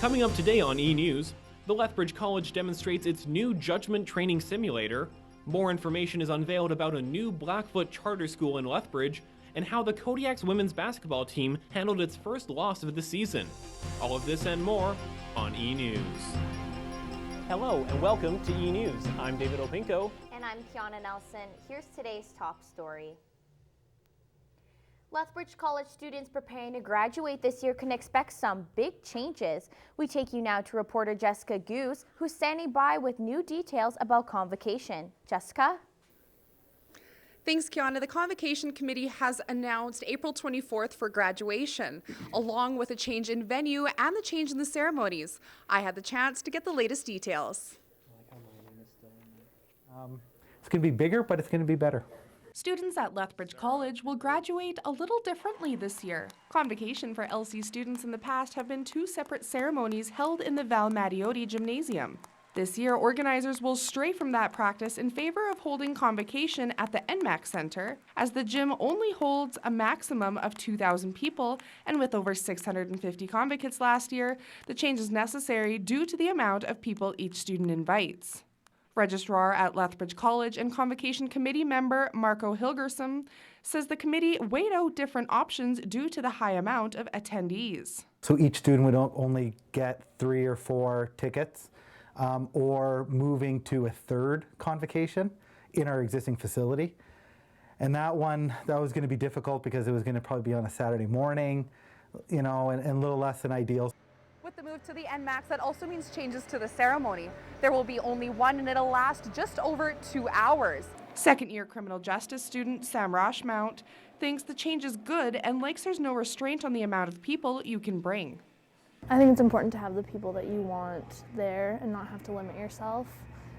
Coming up today on eNews, the Lethbridge College demonstrates its new judgment training simulator. More information is unveiled about a new Blackfoot charter school in Lethbridge and how the Kodiak's women's basketball team handled its first loss of the season. All of this and more on eNews. Hello and welcome to eNews. I'm David Opinko. And I'm Kiana Nelson. Here's today's top story. Lethbridge College students preparing to graduate this year can expect some big changes. We take you now to reporter Jessica Goose, who's standing by with new details about convocation. Jessica? Thanks, Kiana. The Convocation Committee has announced April 24th for graduation, along with a change in venue and the change in the ceremonies. I had the chance to get the latest details. It's going to be bigger, but it's going to be better. Students at Lethbridge College will graduate a little differently this year. Convocation for LC students in the past have been two separate ceremonies held in the Val Mattiotti Gymnasium. This year, organizers will stray from that practice in favor of holding convocation at the NMAC Center, as the gym only holds a maximum of 2,000 people, and with over 650 convocates last year, the change is necessary due to the amount of people each student invites. Registrar at Lethbridge College and Convocation Committee member Marco Hilgerson says the committee weighed out different options due to the high amount of attendees. So each student would only get 3 or 4 tickets, or moving to a third convocation in our existing facility. And that was going to be difficult because it was going to probably be on a Saturday morning, and a little less than ideal. With the move to the NMAX, that also means changes to the ceremony. There will be only one, and it'll last just over 2 hours. Second-year criminal justice student Sam Roshmount thinks the change is good and likes there's no restraint on the amount of people you can bring. I think it's important to have the people that you want there and not have to limit yourself.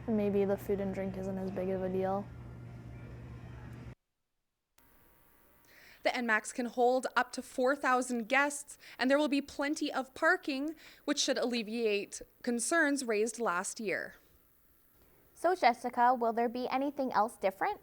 And maybe the food and drink isn't as big of a deal. The NMAX can hold up to 4,000 guests, and there will be plenty of parking, which should alleviate concerns raised last year. So Jessica, will there be anything else different?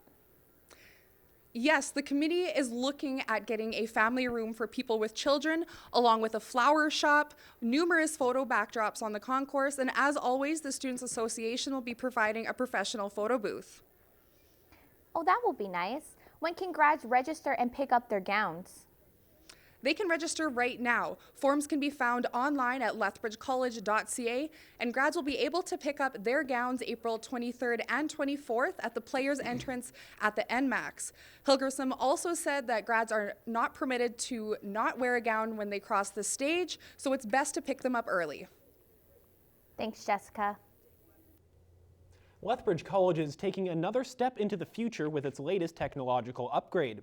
Yes, the committee is looking at getting a family room for people with children, along with a flower shop, numerous photo backdrops on the concourse, and as always, the Students Association will be providing a professional photo booth. Oh, that will be nice. When can grads register and pick up their gowns? They can register right now. Forms can be found online at lethbridgecollege.ca, and grads will be able to pick up their gowns April 23rd and 24th at the players' entrance at the NMAX. Hilgerson also said that grads are not permitted to not wear a gown when they cross the stage, so it's best to pick them up early. Thanks, Jessica. Lethbridge College is taking another step into the future with its latest technological upgrade.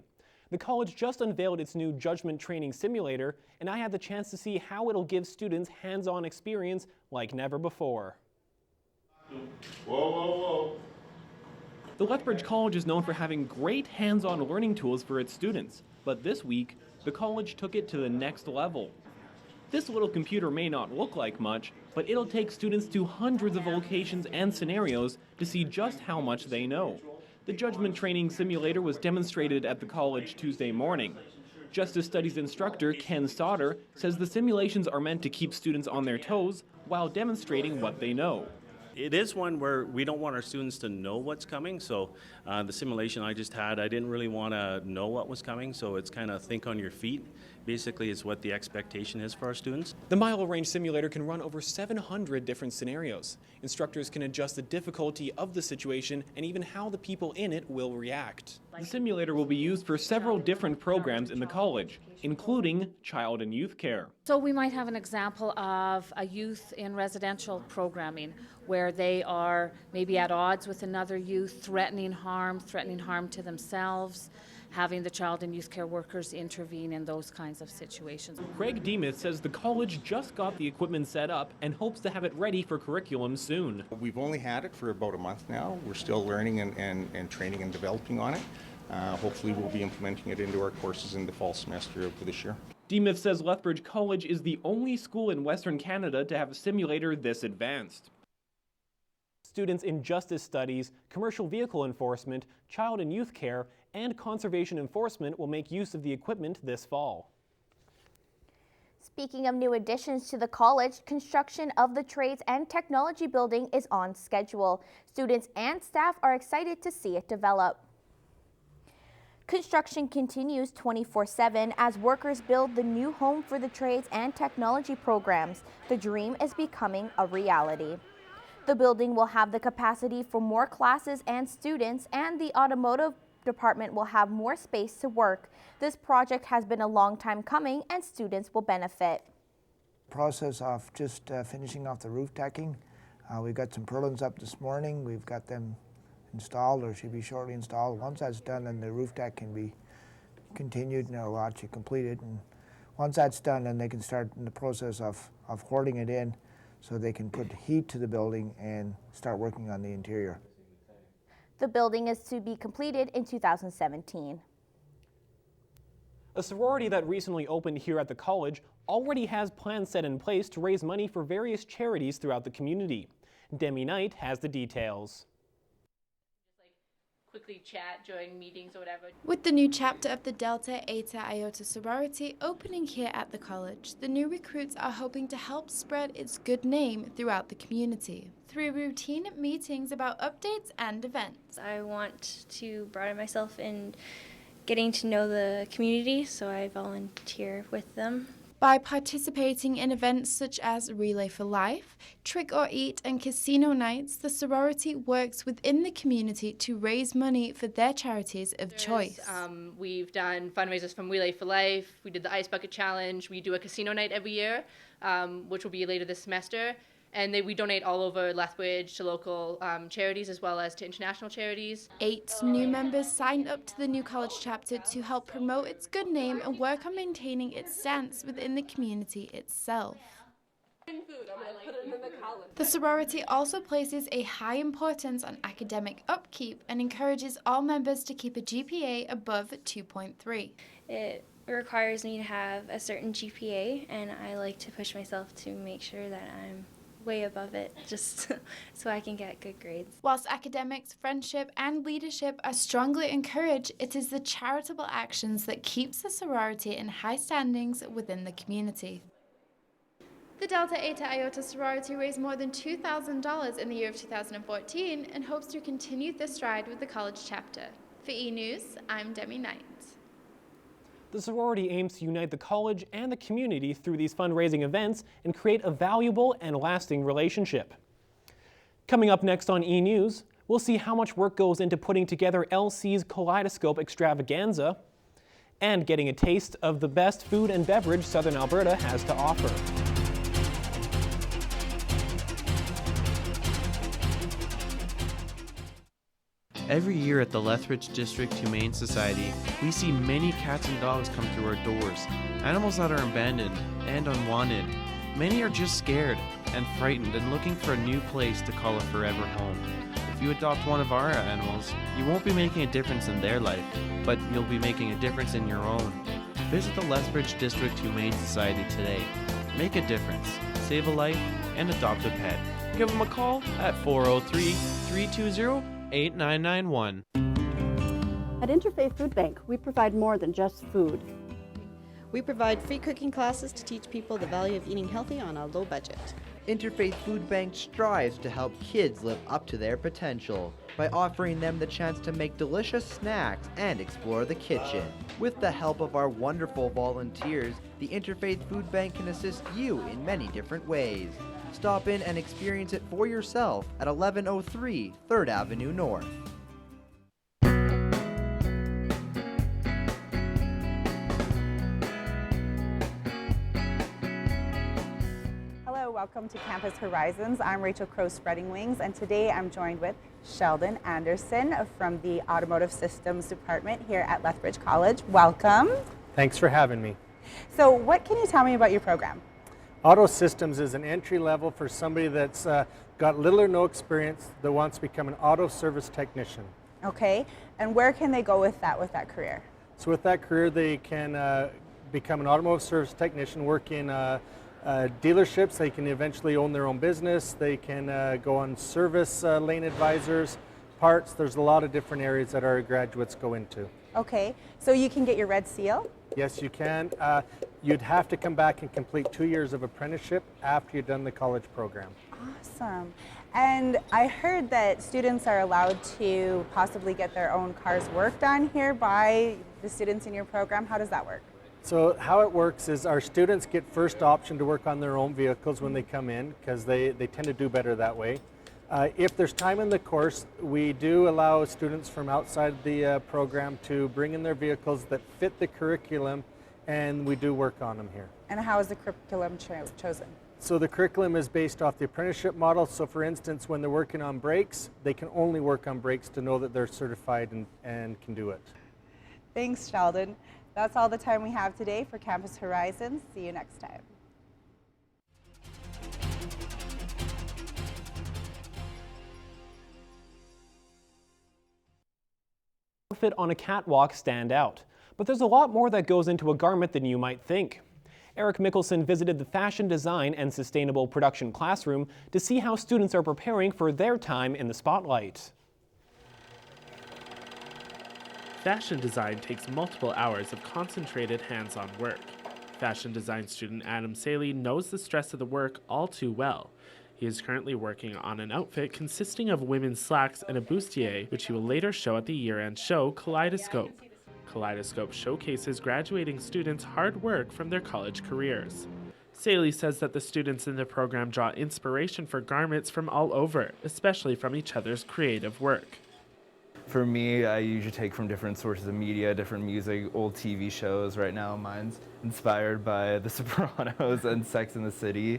The college just unveiled its new judgment training simulator, and I had the chance to see how it'll give students hands-on experience like never before. Whoa, whoa, whoa. The Lethbridge College is known for having great hands-on learning tools for its students, but this week, the college took it to the next level. This little computer may not look like much, but it'll take students to hundreds of locations and scenarios to see just how much they know. The judgment training simulator was demonstrated at the college Tuesday morning. Justice Studies instructor Ken Sauter says the simulations are meant to keep students on their toes while demonstrating what they know. It is one where we don't want our students to know what's coming, so the simulation I just had, I didn't really want to know what was coming, so it's kind of think on your feet. Basically, is what the expectation is for our students. The mile range simulator can run over 700 different scenarios. Instructors can adjust the difficulty of the situation and even how the people in it will react. The simulator will be used for several different programs in the college, including child and youth care. So we might have an example of a youth in residential programming where they are maybe at odds with another youth, threatening harm to themselves, having the child and youth care workers intervene in those kinds of situations. Craig Demuth says the college just got the equipment set up and hopes to have it ready for curriculum soon. We've only had it for about a month now. We're still learning and training and developing on it. Hopefully we'll be implementing it into our courses in the fall semester of this year. Demuth says Lethbridge College is the only school in Western Canada to have a simulator this advanced. Students in justice studies, commercial vehicle enforcement, child and youth care, and conservation enforcement will make use of the equipment this fall. Speaking of new additions to the college, construction of the Trades and Technology building is on schedule. Students and staff are excited to see it develop. Construction continues 24/7 as workers build the new home for the Trades and Technology programs. The dream is becoming a reality. The building will have the capacity for more classes and students, and the automotive department will have more space to work. This project has been a long time coming and students will benefit. Process of just finishing off the roof decking. We've got some purlins up this morning. We've got them installed or should be shortly installed. Once that's done, then the roof deck can be continued and it'll actually completed. And once that's done, then they can start in the process of hoarding it in so they can put heat to the building and start working on the interior. The building is to be completed in 2017. A sorority that recently opened here at the college already has plans set in place to raise money for various charities throughout the community. Demi Knight has the details. Quickly chat during meetings or whatever. With the new chapter of the Delta Eta Iota sorority opening here at the college, the new recruits are hoping to help spread its good name throughout the community through routine meetings about updates and events. I want to broaden myself in getting to know the community, so I volunteer with them. By participating in events such as Relay for Life, Trick or Eat, and Casino Nights, the sorority works within the community to raise money for their charities of choice. We've done fundraisers from Relay for Life, we did the Ice Bucket Challenge, we do a casino night every year, which will be later this semester. And we donate all over Lethbridge to local charities as well as to international charities. 8 new members signed up to the new college chapter to help promote its good name and work on maintaining its stance within the community itself. The sorority also places a high importance on academic upkeep and encourages all members to keep a GPA above 2.3. It requires me to have a certain GPA, and I like to push myself to make sure that I'm way above it, just so I can get good grades. Whilst academics, friendship, and leadership are strongly encouraged, it is the charitable actions that keeps the sorority in high standings within the community. The Delta Eta Iota sorority raised more than $2,000 in the year of 2014 and hopes to continue this stride with the college chapter. For eNews, I'm Demi Knight. The sorority aims to unite the college and the community through these fundraising events and create a valuable and lasting relationship. Coming up next on eNews, we'll see how much work goes into putting together LC's Kaleidoscope Extravaganza and getting a taste of the best food and beverage Southern Alberta has to offer. Every year at the Lethbridge District Humane Society, we see many cats and dogs come through our doors, animals that are abandoned and unwanted. Many are just scared and frightened and looking for a new place to call a forever home. If you adopt one of our animals, you won't be making a difference in their life, but you'll be making a difference in your own. Visit the Lethbridge District Humane Society today. Make a difference, save a life, and adopt a pet. Give them a call at 403-320-8991. At Interfaith Food Bank, we provide more than just food. We provide free cooking classes to teach people the value of eating healthy on a low budget. Interfaith Food Bank strives to help kids live up to their potential by offering them the chance to make delicious snacks and explore the kitchen. With the help of our wonderful volunteers, the Interfaith Food Bank can assist you in many different ways. Stop in and experience it for yourself at 1103 3rd Avenue North. Hello, welcome to Campus Horizons. I'm Rachel Crow Spreading Wings, and today I'm joined with Sheldon Anderson from the Automotive Systems Department here at Lethbridge College. Welcome. Thanks for having me. So what can you tell me about your program? Auto Systems is an entry level for somebody that's got little or no experience that wants to become an auto service technician. Okay, and where can they go with that career? So with that career, they can become an automotive service technician, work in dealerships. They can eventually own their own business. They can go on service lane advisors, parts. There's a lot of different areas that our graduates go into. Okay, so you can get your red seal? Yes, you can. You'd have to come back and complete 2 years of apprenticeship after you've done the college program. Awesome. And I heard that students are allowed to possibly get their own cars worked on here by the students in your program. How does that work? So how it works is our students get first option to work on their own vehicles when they come in, because they tend to do better that way. If there's time in the course, we do allow students from outside the program to bring in their vehicles that fit the curriculum, and we do work on them here. And how is the curriculum chosen? So the curriculum is based off the apprenticeship model. So for instance, when they're working on brakes, they can only work on brakes to know that they're certified and can do it. Thanks, Sheldon. That's all the time we have today for Campus Horizons. See you next time. Outfit on a catwalk stand out, but there's a lot more that goes into a garment than you might think. Eric Mickelson visited the Fashion Design and Sustainable Production classroom to see how students are preparing for their time in the spotlight. Fashion design takes multiple hours of concentrated hands-on work. Fashion design student Adam Saley knows the stress of the work all too well. He is currently working on an outfit consisting of women's slacks and a bustier, which he will later show at the year-end show Kaleidoscope. Kaleidoscope showcases graduating students' hard work from their college careers. Saley says that the students in the program draw inspiration for garments from all over, especially from each other's creative work. For me, I usually take from different sources of media, different music, old TV shows. Right now, mine's inspired by The Sopranos and Sex and the City.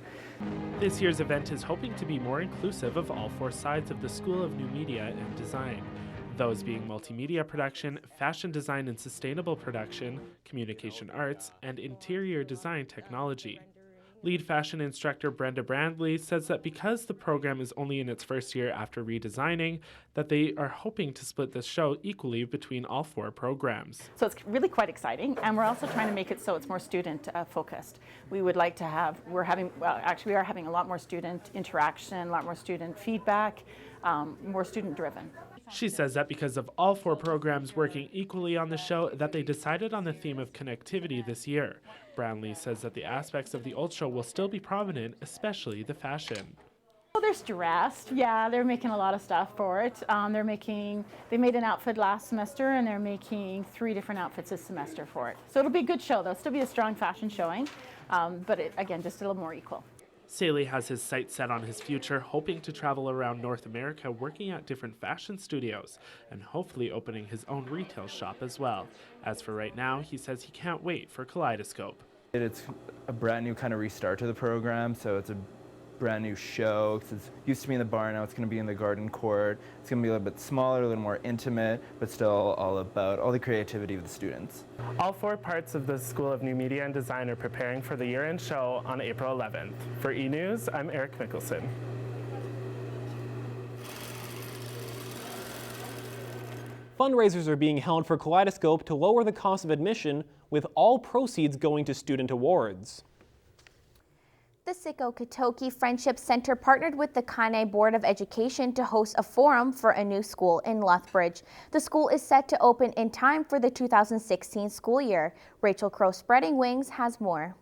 This year's event is hoping to be more inclusive of all four sides of the School of New Media and Design. Those being multimedia production, fashion design and sustainable production, communication arts, and interior design technology. Lead fashion instructor Brenda Brandley says that because the program is only in its first year after redesigning, that they are hoping to split the show equally between all four programs. So it's really quite exciting, and we're also trying to make it so it's more student focused. We would like to have, we are having a lot more student interaction, a lot more student feedback, more student driven. She says that because of all four programs working equally on the show, that they decided on the theme of connectivity this year. Brownlee says that the aspects of the old show will still be prominent, especially the fashion. Well, they're stressed. Yeah, they're making a lot of stuff for it. They made an outfit last semester, and they're making 3 different outfits this semester for it. So it'll be a good show. There'll still be a strong fashion showing, but again, just a little more equal. Saley has his sights set on his future, hoping to travel around North America working at different fashion studios and hopefully opening his own retail shop as well. As for right now, he says he can't wait for Kaleidoscope. It's a brand new kind of restart to the program, so it's a brand new show. It used to be in the bar, now it's going to be in the garden court. It's going to be a little bit smaller, a little more intimate, but still all about all the creativity of the students. All 4 parts of the School of New Media and Design are preparing for the year-end show on April 11th. For eNews, I'm Eric Mickelson. Fundraisers are being held for Kaleidoscope to lower the cost of admission, with all proceeds going to student awards. The Sikokitoki Friendship Center partnered with the Kainai Board of Education to host a forum for a new school in Lethbridge. The school is set to open in time for the 2016 school year. Rachel Crow Spreading Wings has more.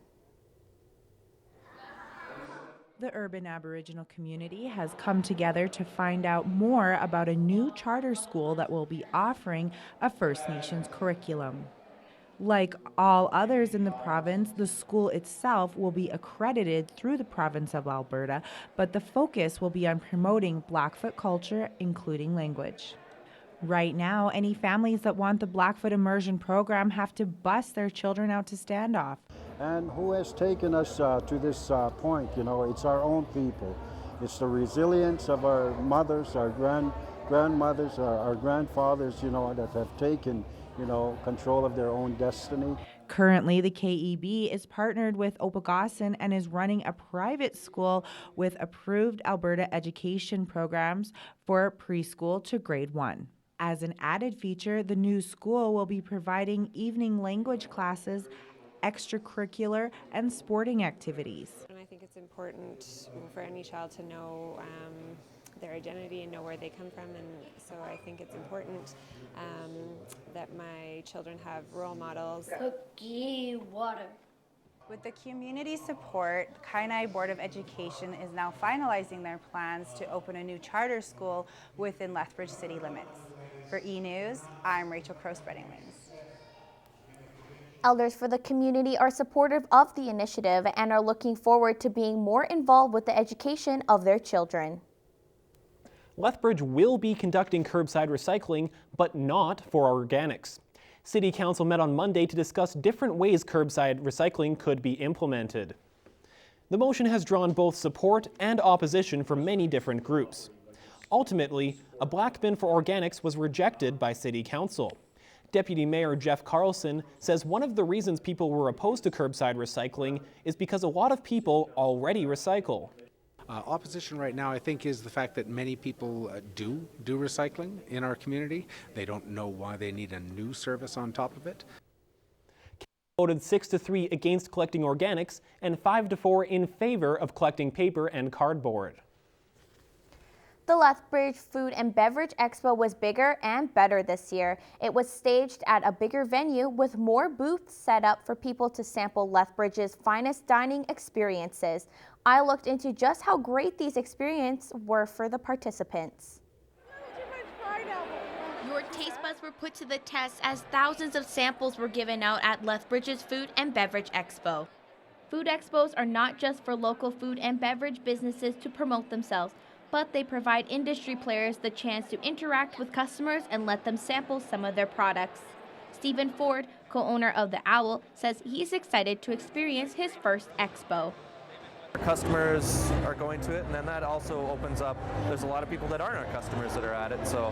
The urban Aboriginal community has come together to find out more about a new charter school that will be offering a First Nations curriculum. Like all others in the province, the school itself will be accredited through the province of Alberta, but the focus will be on promoting Blackfoot culture, including language. Right now, any families that want the Blackfoot immersion program have to bus their children out to standoff. And who has taken us to this point? You know, it's our own people. It's the resilience of our mothers, our grandmothers, our grandfathers, you know, that have taken, you know, control of their own destiny. Currently, the KEB is partnered with Opagossan and is running a private school with approved Alberta education programs for preschool to grade 1. As an added feature, the new school will be providing evening language classes, extracurricular, and sporting activities. And I think it's important for any child to know their identity and know where they come from, and so I think it's important that my children have role models. Cookie water. With the community support, the Kainai Board of Education is now finalizing their plans to open a new charter school within Lethbridge city limits. For eNews, I'm Rachel Crow, Spreading Wings. Elders for the community are supportive of the initiative and are looking forward to being more involved with the education of their children. Lethbridge will be conducting curbside recycling, but not for organics. City Council met on Monday to discuss different ways curbside recycling could be implemented. The motion has drawn both support and opposition from many different groups. Ultimately, a black bin for organics was rejected by City Council. Deputy Mayor Jeff Carlson says one of the reasons people were opposed to curbside recycling is because a lot of people already recycle. Opposition right now, I think, is the fact that many people do recycling in our community. They don't know why they need a new service on top of it. Voted 6-3 against collecting organics and 5-4 in favor of collecting paper and cardboard. The Lethbridge Food and Beverage Expo was bigger and better this year. It was staged at a bigger venue with more booths set up for people to sample Lethbridge's finest dining experiences. I looked into just how great these experiences were for the participants. Your taste buds were put to the test as thousands of samples were given out at Lethbridge's Food and Beverage Expo. Food expos are not just for local food and beverage businesses to promote themselves, but they provide industry players the chance to interact with customers and let them sample some of their products. Stephen Ford, co-owner of The Owl, says he's excited to experience his first expo. Customers are going to it, and then that also opens up, there's a lot of people that aren't our customers that are at it, so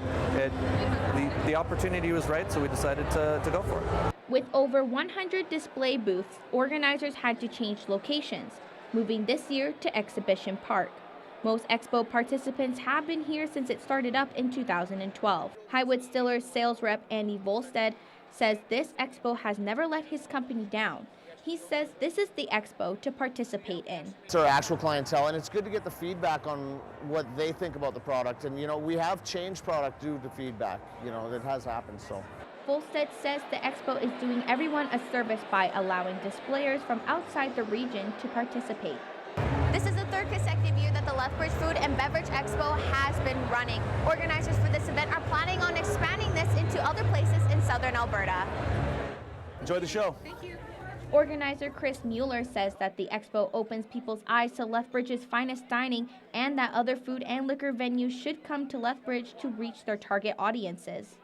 the opportunity was right, so we decided to go for it. With over 100 display booths, organizers had to change locations, moving this year to Exhibition Park. Most expo participants have been here since it started up in 2012. Highwood Stiller's sales rep Andy Volstead says this expo has never let his company down. He says this is the expo to participate in. It's our actual clientele, and it's good to get the feedback on what they think about the product. And, we have changed product due to feedback. That has happened, so. Volstead says the expo is doing everyone a service by allowing displayers from outside the region to participate. This is the third consecutive year that the Lethbridge Food and Beverage Expo has been running. Organizers for this event are planning on expanding this into other places in southern Alberta. Enjoy the show. Thank you. Organizer Chris Mueller says that the expo opens people's eyes to Lethbridge's finest dining and that other food and liquor venues should come to Lethbridge to reach their target audiences.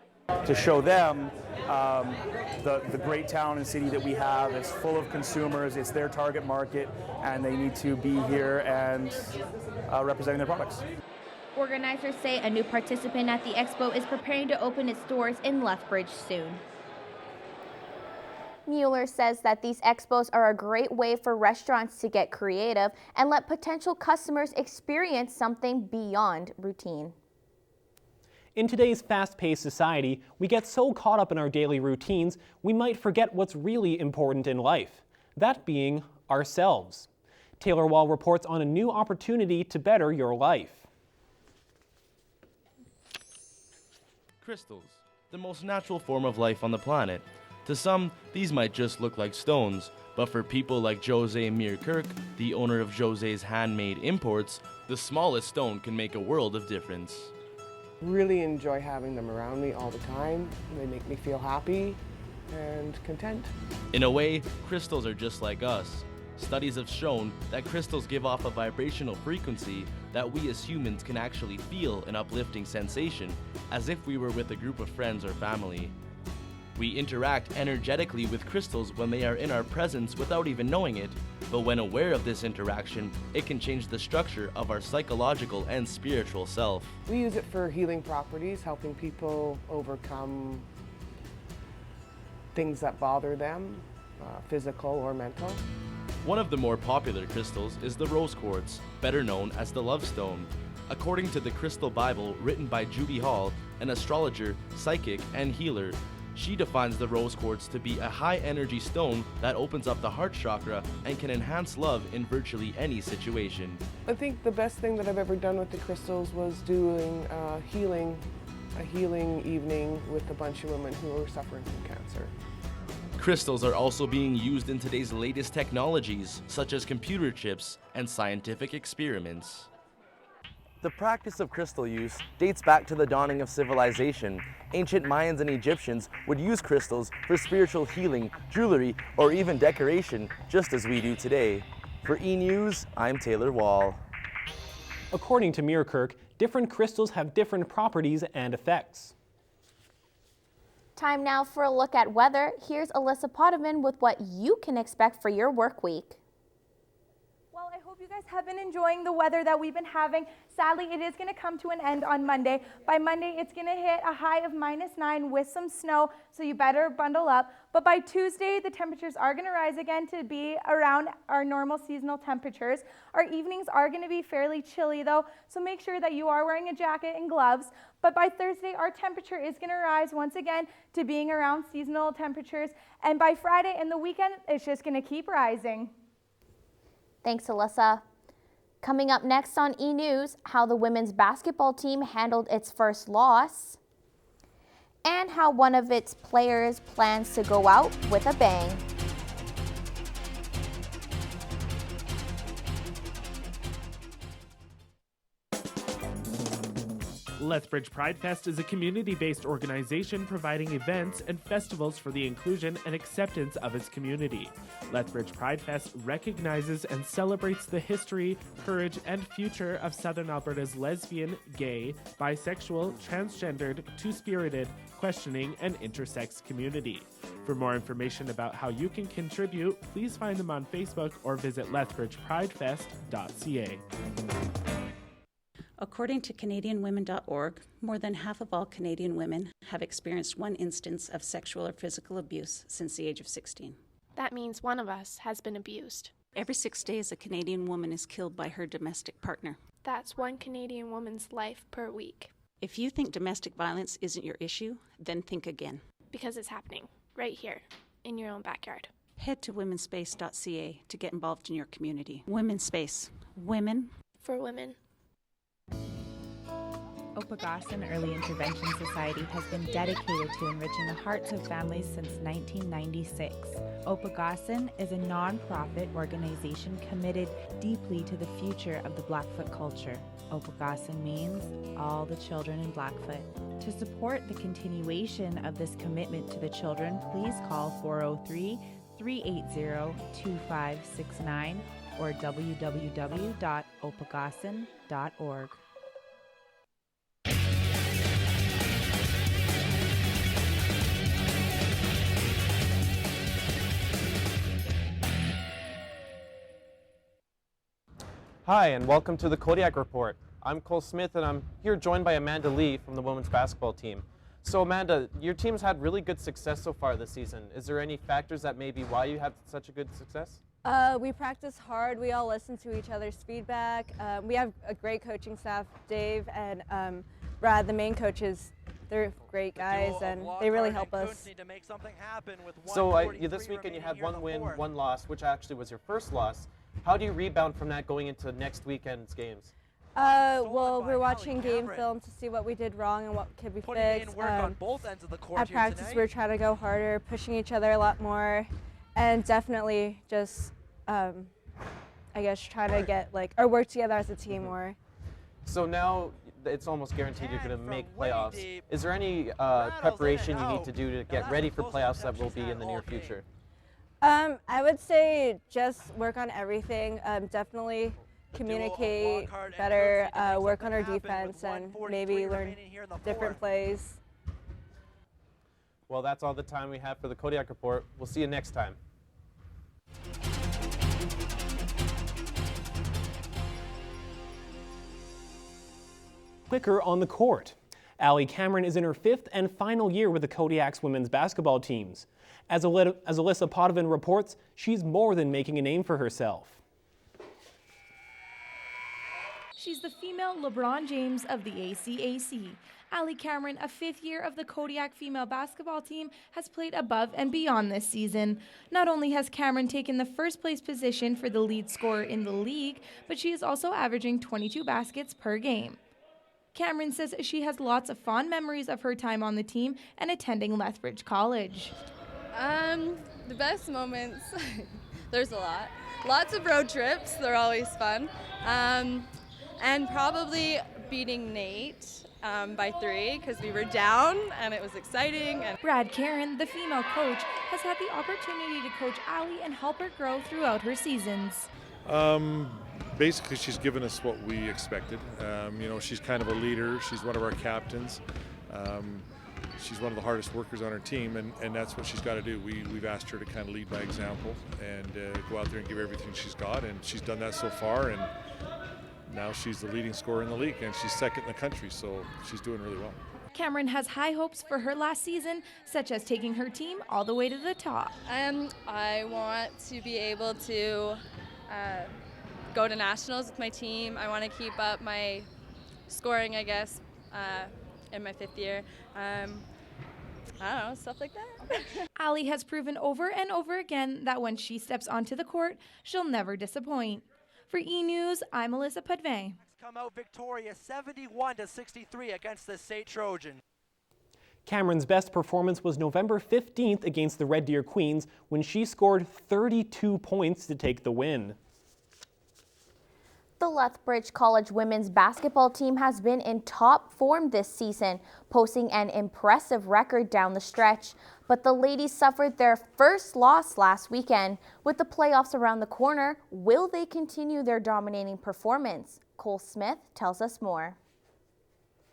To show them the great town and city that we have. It's full of consumers, it's their target market, and they need to be here and representing their products. Organizers say a new participant at the expo is preparing to open its doors in Lethbridge soon. Mueller says that these expos are a great way for restaurants to get creative and let potential customers experience something beyond routine. In today's fast-paced society, we get so caught up in our daily routines, we might forget what's really important in life, that being ourselves. Taylor Wall reports on a new opportunity to better your life. Crystals, the most natural form of life on the planet. To some, these might just look like stones, but for people like Jose Meerkirk, the owner of Jose's Handmade Imports, the smallest stone can make a world of difference. Really enjoy having them around me all the time. They make me feel happy and content. In a way, crystals are just like us. Studies have shown that crystals give off a vibrational frequency that we as humans can actually feel an uplifting sensation, as if we were with a group of friends or family. We interact energetically with crystals when they are in our presence without even knowing it, but when aware of this interaction, it can change the structure of our psychological and spiritual self. We use it for healing properties, helping people overcome things that bother them, physical or mental. One of the more popular crystals is the rose quartz, better known as the love stone. According to the Crystal Bible written by Judy Hall, an astrologer, psychic, and healer, She defines the rose quartz to be a high-energy stone that opens up the heart chakra and can enhance love in virtually any situation. I think the best thing that I've ever done with the crystals was doing a healing evening with a bunch of women who are suffering from cancer. Crystals are also being used in today's latest technologies, such as computer chips and scientific experiments. The practice of crystal use dates back to the dawning of civilization. Ancient Mayans and Egyptians would use crystals for spiritual healing, jewelry, or even decoration, just as we do today. For eNews, I'm Taylor Wall. According to Muirkirk, different crystals have different properties and effects. Time now for a look at weather. Here's Alyssa Potoman with what you can expect for your work week. Well, I hope you guys have been enjoying the weather that we've been having. Sadly, it is going to come to an end on Monday. By Monday, it's going to hit a high of -9 with some snow, so you better bundle up. But by Tuesday, the temperatures are going to rise again to be around our normal seasonal temperatures. Our evenings are going to be fairly chilly, though, so make sure that you are wearing a jacket and gloves. But by Thursday, our temperature is going to rise once again to being around seasonal temperatures. And by Friday and the weekend, it's just going to keep rising. Thanks, Alyssa. Coming up next on eNews, how the women's basketball team handled its first loss, and how one of its players plans to go out with a bang. Lethbridge Pride Fest is a community-based organization providing events and festivals for the inclusion and acceptance of its community. Lethbridge Pride Fest recognizes and celebrates the history, courage, and future of Southern Alberta's lesbian, gay, bisexual, transgendered, two-spirited, questioning, and intersex community. For more information about how you can contribute, please find them on Facebook or visit lethbridgepridefest.ca. According to CanadianWomen.org, more than half of all Canadian women have experienced one instance of sexual or physical abuse since the age of 16. That means one of us has been abused. Every 6 days, a Canadian woman is killed by her domestic partner. That's one Canadian woman's life per week. If you think domestic violence isn't your issue, then think again. Because it's happening right here in your own backyard. Head to womenspace.ca to get involved in your community. Women's Space. Women. For women. Opagasan Early Intervention Society has been dedicated to enriching the hearts of families since 1996. Opagasan is a non-profit organization committed deeply to the future of the Blackfoot culture. Opagasan means all the children in Blackfoot. To support the continuation of this commitment to the children, please call 403-380-2569 or www.opagasan.org. Hi, and welcome to the Kodiak Report. I'm Cole Smith, and I'm here joined by Amanda Lee from the women's basketball team. So Amanda, your team's had really good success so far this season. Is there any factors that may be why you have such a good success? We practice hard. We all listen to each other's feedback. We have a great coaching staff. Dave and Brad, the main coaches, they're great guys, and they really help us. So this weekend you had one win, one loss, which actually was your first loss. How do you rebound from that going into next weekend's games? Well, we're watching game film to see what we did wrong and what could be fixed. On both ends of the court at practice, we're trying to go harder, pushing each other a lot more, and definitely just, I guess, try to get or work together as a team more. So now it's almost guaranteed you're going to make playoffs. Is there any preparation you need to do to get ready for playoffs that will be in the near future? I would say just work on everything. Definitely communicate better, work on our defense, and maybe learn different plays. Well, that's all the time we have for the Kodiak Report. We'll see you next time. Quicker on the court. Allie Cameron is in her 5th and final year with the Kodiak's women's basketball teams. As Alyssa Potovan reports, she's more than making a name for herself. She's the female LeBron James of the ACAC. Allie Cameron, a fifth year of the Kodiak female basketball team, has played above and beyond this season. Not only has Cameron taken the first place position for the lead scorer in the league, but she is also averaging 22 baskets per game. Cameron says she has lots of fond memories of her time on the team and attending Lethbridge College. The best moments, there's a lot. Lots of road trips, they're always fun. And probably beating Nate by 3 because we were down and it was exciting. And Brad Karen, the female coach, has had the opportunity to coach Allie and help her grow throughout her seasons. Basically, she's given us what we expected. She's kind of a leader. She's one of our captains. She's one of the hardest workers on our team, and that's what she's got to do. We've asked her to kind of lead by example and go out there and give everything she's got, and she's done that so far, and now she's the leading scorer in the league, and she's second in the country, so she's doing really well. Cameron has high hopes for her last season, such as taking her team all the way to the top. I want to be able to go to nationals with my team. I want to keep up my scoring, I guess, in my 5th year. I don't know, stuff like that. Allie has proven over and over again that when she steps onto the court, she'll never disappoint. For eNews, I'm Alyssa Padvay. Come out victorious 71-63 against the St. Trojan. Cameron's best performance was November 15th against the Red Deer Queens when she scored 32 points to take the win. The Lethbridge College women's basketball team has been in top form this season, posting an impressive record down the stretch. But the ladies suffered their first loss last weekend. With the playoffs around the corner, will they continue their dominating performance? Cole Smith tells us more.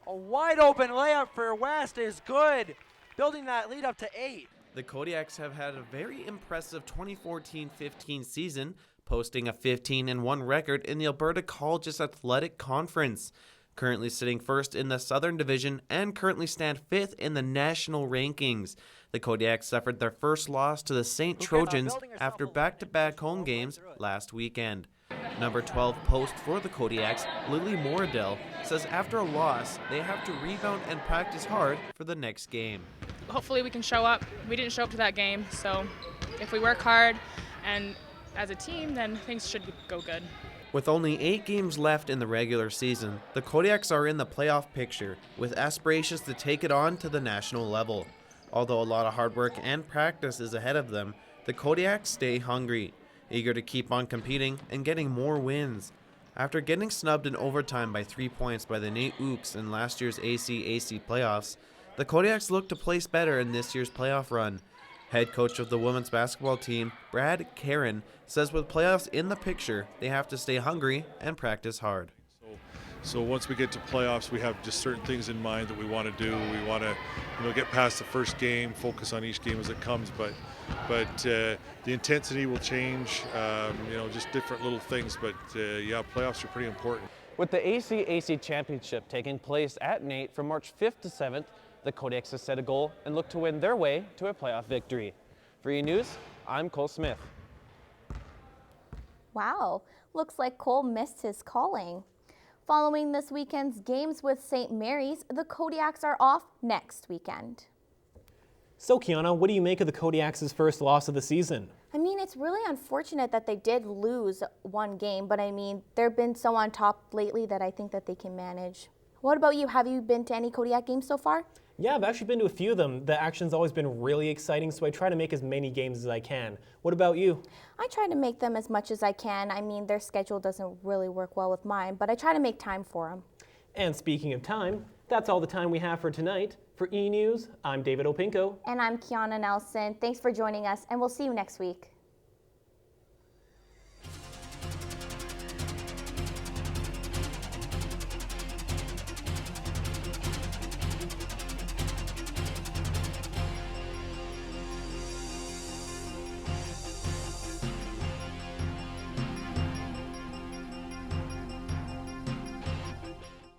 A wide open layup for West is good, building that lead up to 8. The Kodiaks have had a very impressive 2014-15 season, posting a 15-1 record in the Alberta Colleges Athletic Conference, currently sitting first in the Southern Division and currently stand 5th in the national rankings. The Kodiaks suffered their first loss to the St. Trojans after back-to-back home games last weekend. Number 12 post for the Kodiaks, Lily Moradell, says after a loss, they have to rebound and practice hard for the next game. Hopefully we can show up. We didn't show up to that game, so if we work hard and as a team, then things should go good. With only 8 games left in the regular season, the Kodiaks are in the playoff picture, with aspirations to take it on to the national level. Although a lot of hard work and practice is ahead of them, the Kodiaks stay hungry, eager to keep on competing and getting more wins. After getting snubbed in overtime by 3 points by the Nate Ooks in last year's ACAC playoffs, the Kodiaks look to place better in this year's playoff run. Head coach of the women's basketball team, Brad Karen, says with playoffs in the picture, they have to stay hungry and practice hard. So once we get to playoffs, we have just certain things in mind that we want to do. We want to, get past the first game, focus on each game as it comes. But the intensity will change. Just different little things. But playoffs are pretty important. With the ACAC Championship taking place at Nate from March 5th to 7th, the Kodiaks have set a goal and look to win their way to a playoff victory. For eNews, I'm Cole Smith. Wow, looks like Cole missed his calling. Following this weekend's games with St. Mary's, the Kodiaks are off next weekend. So Kiana, what do you make of the Kodiaks' first loss of the season? I mean, it's really unfortunate that they did lose one game, but I mean, they've been so on top lately that I think that they can manage. What about you? Have you been to any Kodiak games so far? Yeah, I've actually been to a few of them. The action's always been really exciting, so I try to make as many games as I can. What about you? I try to make them as much as I can. I mean, their schedule doesn't really work well with mine, but I try to make time for them. And speaking of time, that's all the time we have for tonight. For eNews, I'm David Opinko. And I'm Kiana Nelson. Thanks for joining us, and we'll see you next week.